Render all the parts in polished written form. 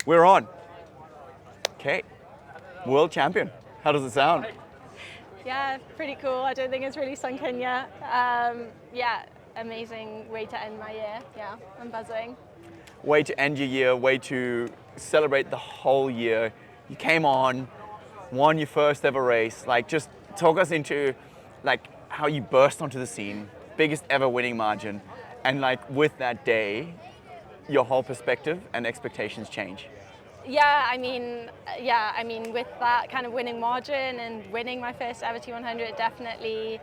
We're on. Okay. World champion. How does it sound? Yeah, pretty cool. I don't think it's really sunk in yet. Yeah, amazing way to end my year. Yeah, I'm buzzing. Way to end your year, way to celebrate the whole year. You came on, won your first ever race. Like, just talk us into like how you burst onto the scene, biggest ever winning margin, and like with that day, your whole perspective and expectations change. Yeah, I mean, with that kind of winning margin and winning my first ever T100, it definitely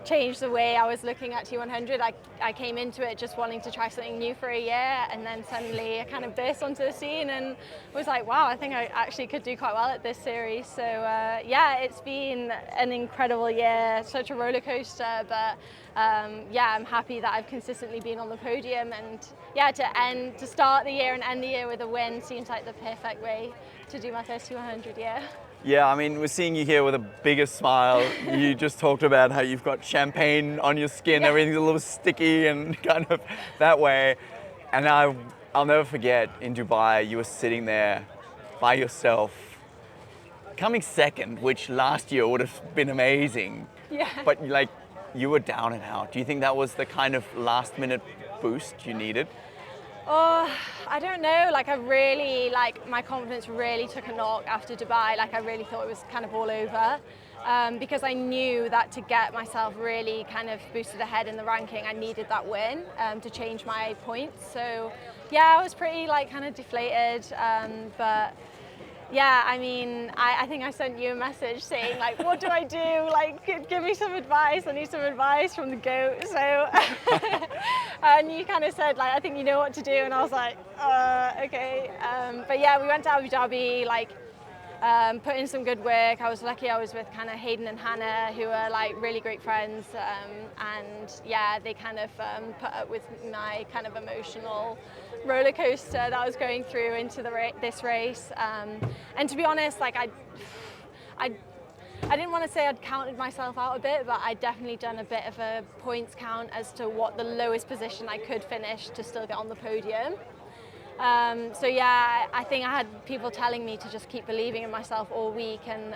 changed the way I was looking at T100. I came into it just wanting to try something new for a year, and then suddenly I kind of burst onto the scene and was like, wow, I think I actually could do quite well at this series. So yeah, it's been an incredible year, such a roller coaster, but yeah, I'm happy that I've consistently been on the podium, and yeah, to start the year and end the year with a win seems like the perfect way to do my first T100 year. Yeah, I mean, we're seeing you here with a bigger smile. You just talked about how you've got champagne on your skin, Yeah. Everything's a little sticky and kind of that way. And I'll never forget, in Dubai, you were sitting there by yourself, coming second, which last year would have been amazing. Yeah. But like, you were down and out. Do you think that was the kind of last minute boost you needed? Oh, I don't know. Like, my confidence really took a knock after Dubai. Like, I really thought it was kind of all over. Because I knew that to get myself really kind of boosted ahead in the ranking, I needed that win to change my points. So, yeah, I was pretty like kind of deflated. But yeah, I mean, I think I sent you a message saying like, what do I do? Like, give me some advice. I need some advice from the GOAT. So, and you kind of said like, I think you know what to do. And I was like, okay. But yeah, we went to Abu Dhabi, like, put in some good work. I was lucky I was with kind of Hayden and Hannah, who are like really great friends. And yeah, they kind of put up with my kind of emotional roller coaster that I was going through into this race. And to be honest, like I didn't want to say I'd counted myself out a bit, but I'd definitely done a bit of a points count as to what the lowest position I could finish to still get on the podium. So yeah, I think I had people telling me to just keep believing in myself all week, and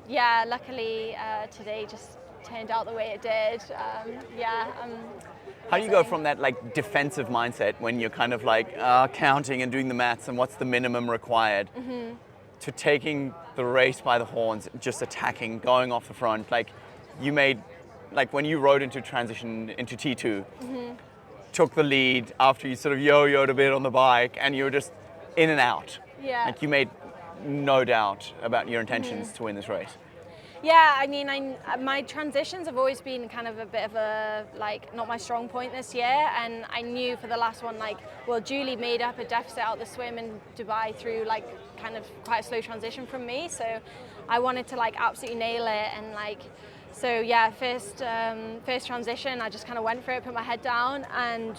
yeah, luckily today just turned out the way it did. Yeah. How do you go from that like defensive mindset when you're kind of like counting and doing the maths and what's the minimum required, to taking the race by the horns, just attacking, going off the front? Like, you made, like when you rode into transition into T2, took the lead after you sort of yo-yoed a bit on the bike, and you were just in and out. Yeah. Like, you made no doubt about your intentions to win this race. Yeah, I mean, my transitions have always been kind of a bit of a, like, not my strong point this year, and I knew for the last one, like, well, Julie made up a deficit out the swim in Dubai through, like, kind of quite a slow transition from me, so I wanted to, like, absolutely nail it, and, like, so yeah, first transition, I just kind of went for it, put my head down, and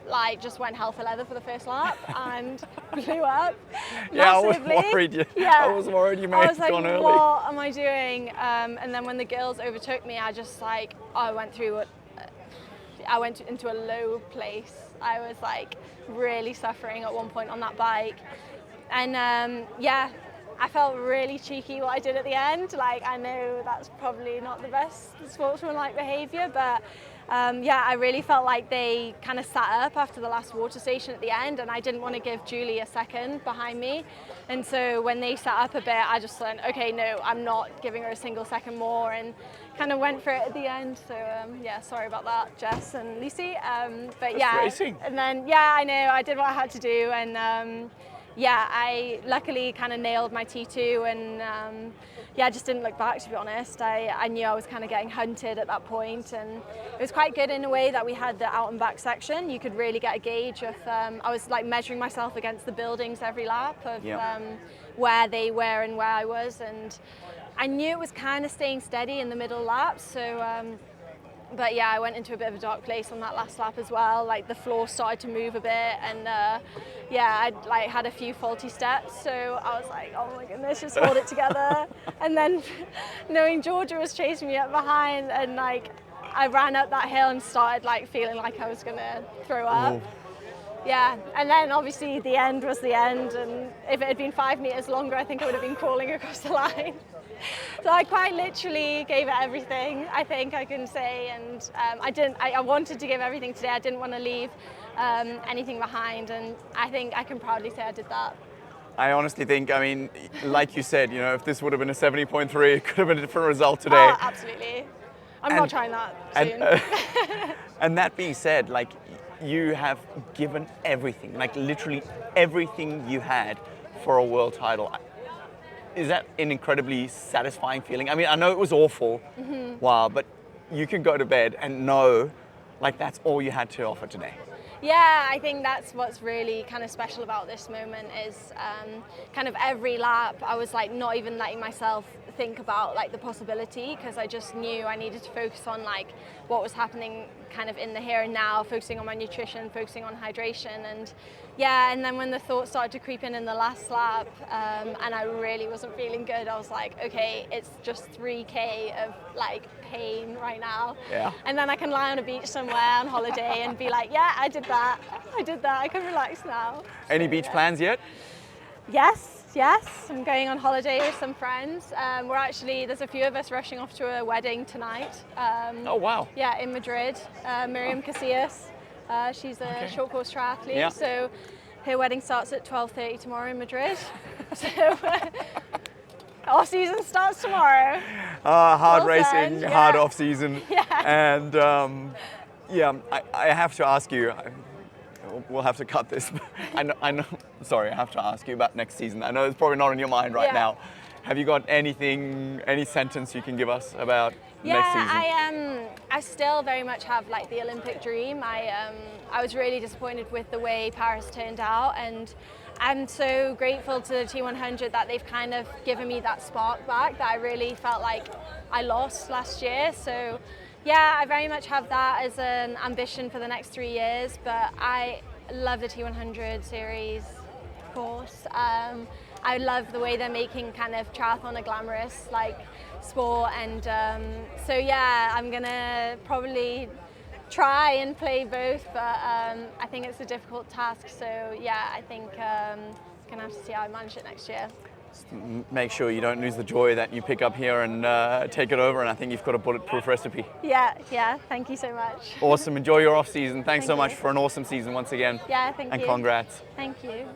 like just went hell for leather for the first lap and blew up Yeah, massively. I was worried. Yeah. I was worried you may have gone early. What am I doing? And then when the girls overtook me, I just like, I went into a low place. I was like really suffering at one point on that bike. And yeah, I felt really cheeky what I did at the end. Like, I know that's probably not the best sportsmanlike behavior, but yeah, I really felt like they kind of sat up after the last water station at the end, and I didn't want to give Julie a second behind me. And so when they sat up a bit, I just went, okay, no, I'm not giving her a single second more, and kind of went for it at the end. So yeah, sorry about that, Jess and Lucy. But yeah, racing. And then yeah, I know I did what I had to do, and yeah, I luckily kind of nailed my T2, and yeah, I just didn't look back, to be honest. I knew I was kind of getting hunted at that point, and it was quite good in a way that we had the out and back section. You could really get a gauge of, I was like measuring myself against the buildings every lap of where they were and where I was, and I knew it was kind of staying steady in the middle laps, so but yeah, I went into a bit of a dark place on that last lap as well. Like, the floor started to move a bit, and yeah, I like had a few faulty steps. So I was like, oh my goodness, just hold it together. And then knowing Georgia was chasing me up behind, and like I ran up that hill and started like feeling like I was gonna throw up. Yeah, and then obviously the end was the end, and if it had been 5 meters longer, I think I would have been crawling across the line. So I quite literally gave it everything, I think I can say, and I wanted to give everything today. I didn't want to leave anything behind, and I think I can proudly say I did that. I honestly think, I mean, like you said, you know, if this would have been a 70.3, it could have been a different result today. Oh, absolutely. I'm not trying that soon. And that being said, like, you have given everything, like literally everything you had for a world title. Is that an incredibly satisfying feeling? I mean, I know it was awful, wow, but you can go to bed and know, like, that's all you had to offer today. Yeah, I think that's what's really kind of special about this moment is kind of every lap I was like not even letting myself think about like the possibility, because I just knew I needed to focus on like what was happening kind of in the here and now, focusing on my nutrition, focusing on hydration. And yeah, and then when the thoughts started to creep in the last lap and I really wasn't feeling good, I was like, okay, it's just 3K of like pain right now. Yeah. And then I can lie on a beach somewhere on holiday and be like, yeah, I did that, I can relax now. Any beach plans yet? Yes, I'm going on holiday with some friends. There's a few of us rushing off to a wedding tonight. Oh, wow. Yeah, in Madrid. Miriam Casillas, she's a short course triathlete. Yeah. So her wedding starts at 12:30 tomorrow in Madrid. So off season starts tomorrow. Hard Well racing, done, hard yeah. off season. Yeah. And I have to ask you, we'll have to cut this. I know, sorry, I have to ask you about next season. I know it's probably not on your mind right now. Have you got any sentence you can give us about next season? Yeah, I still very much have like the Olympic dream. I was really disappointed with the way Paris turned out, and I'm so grateful to the T100 that they've kind of given me that spark back that I really felt like I lost last year. So yeah, I very much have that as an ambition for the next 3 years, but I love the T100 series, of course. I love the way they're making kind of triathlon a glamorous like sport, and so yeah, I'm gonna probably try and play both, but I think it's a difficult task. So yeah, I think gonna have to see how I manage it next year. Make sure you don't lose the joy that you pick up here and take it over, and I think you've got a bulletproof recipe. Yeah, thank you so much. Awesome, enjoy your off season. Thanks so Thank much you. for an awesome season once again. Yeah, thank you. And congrats. Thank you.